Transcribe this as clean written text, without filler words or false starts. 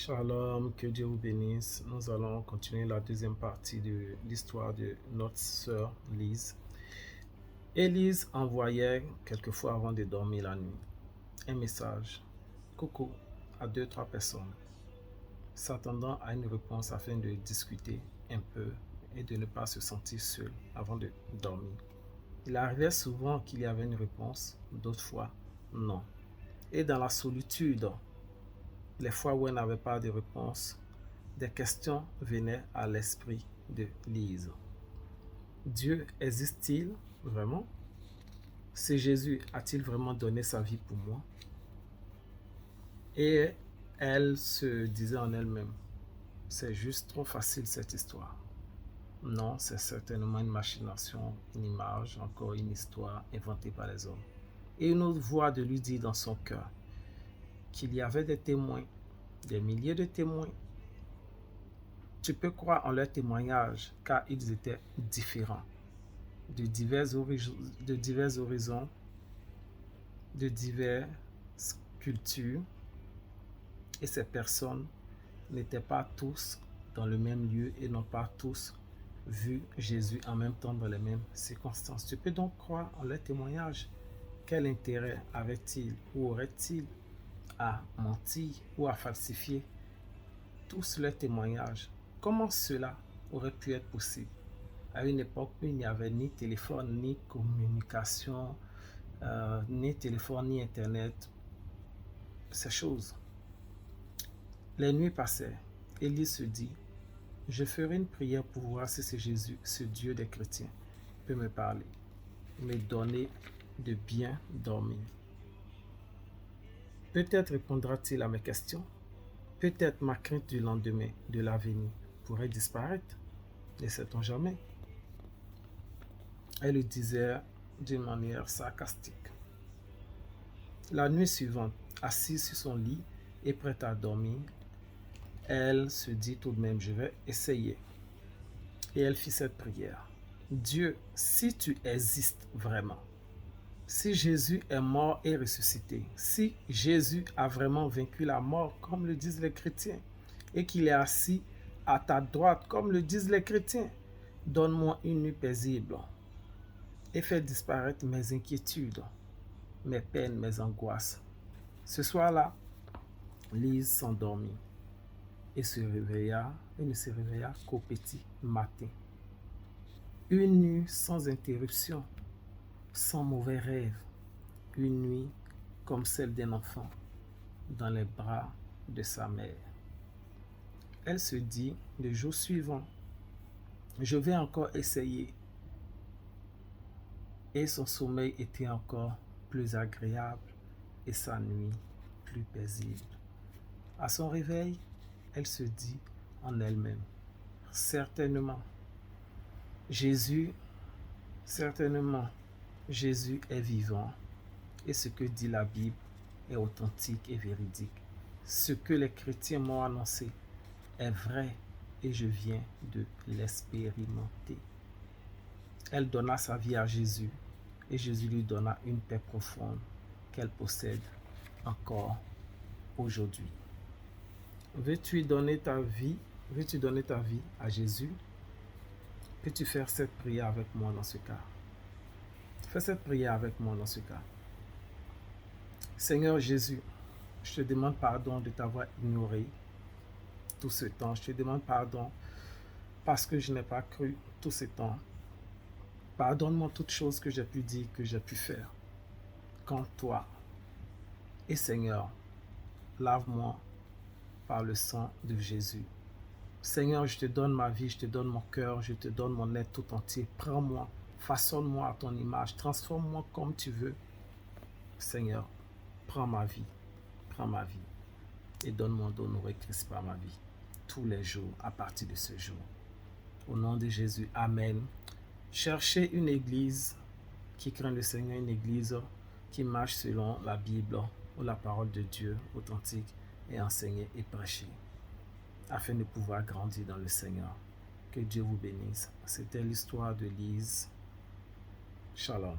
Shalom, que Dieu vous bénisse. Nous allons continuer la deuxième partie de l'histoire de notre sœur Lise. Élise envoyait quelquefois avant de dormir la nuit un message, coucou, à 2-3 personnes, s'attendant à une réponse afin de discuter un peu et de ne pas se sentir seul avant de dormir. Il arrivait souvent qu'il y avait une réponse, d'autres fois non. Et dans la solitude, les fois où elle n'avait pas de réponse, des questions venaient à l'esprit de Lise. Dieu existe-t-il vraiment? Ce Jésus a-t-il vraiment donné sa vie pour moi? Et elle se disait en elle-même, c'est juste trop facile cette histoire. Non, c'est certainement une machination, une image, encore une histoire inventée par les hommes. Et une autre voix de lui dit dans son cœur qu'il y avait des témoins, des milliers de témoins. Tu peux croire en leurs témoignages car ils étaient différents, de divers horizons, de diverses cultures, et ces personnes n'étaient pas tous dans le même lieu et n'ont pas tous vu Jésus en même temps dans les mêmes circonstances. Tu peux donc croire en leurs témoignages. Quel intérêt avait-il ou aurait-il à mentir ou à falsifier tous leurs témoignages? Comment cela aurait pu être possible à une époque où il n'y avait ni téléphone, ni communication, ni téléphone, ni Internet, ces choses. Les nuits passaient. Élie se dit, je ferai une prière pour voir si c'est Jésus, ce Dieu des chrétiens, peut me parler, me donner de bien dormir. Peut-être répondra-t-il à mes questions. Peut-être ma crainte du lendemain, de l'avenir, pourrait disparaître. Ne sait-on jamais? Elle le disait d'une manière sarcastique. La nuit suivante, assise sur son lit et prête à dormir, elle se dit tout de même, je vais essayer. Et elle fit cette prière. Dieu, si tu existes vraiment, si Jésus est mort et ressuscité, si Jésus a vraiment vaincu la mort, comme le disent les chrétiens, et qu'il est assis à ta droite, comme le disent les chrétiens, donne-moi une nuit paisible et fais disparaître mes inquiétudes, mes peines, mes angoisses. Ce soir-là, Lise s'endormit et ne se réveilla qu'au petit matin. Une nuit sans interruption, sans mauvais rêve, une nuit comme celle d'un enfant dans les bras de sa mère. Elle se dit, le jour suivant, je vais encore essayer. Et son sommeil était encore plus agréable et sa nuit plus paisible. À son réveil, elle se dit en elle-même, certainement, Jésus est vivant et ce que dit la Bible est authentique et véridique. Ce que les chrétiens m'ont annoncé est vrai et je viens de l'expérimenter. Elle donna sa vie à Jésus et Jésus lui donna une paix profonde qu'elle possède encore aujourd'hui. Veux-tu donner ta vie à Jésus? Peux-tu faire cette prière avec moi dans ce cas? Fais cette prière avec moi dans ce cas. Seigneur Jésus, je te demande pardon de t'avoir ignoré tout ce temps. Je te demande pardon parce que je n'ai pas cru tout ce temps. Pardonne-moi toutes choses que j'ai pu dire, que j'ai pu faire contre toi. Et Seigneur, lave-moi par le sang de Jésus. Seigneur, je te donne ma vie, je te donne mon cœur, je te donne mon être tout entier. Prends-moi, façonne-moi à ton image, transforme-moi comme tu veux. Seigneur, prends ma vie et donne-moi d'honorer Christ par ma vie tous les jours à partir de ce jour. Au nom de Jésus, Amen. Cherchez une église qui craint le Seigneur, une église qui marche selon la Bible ou la parole de Dieu authentique et enseignée et prêchée afin de pouvoir grandir dans le Seigneur. Que Dieu vous bénisse. C'était l'histoire de Lise. Shalom.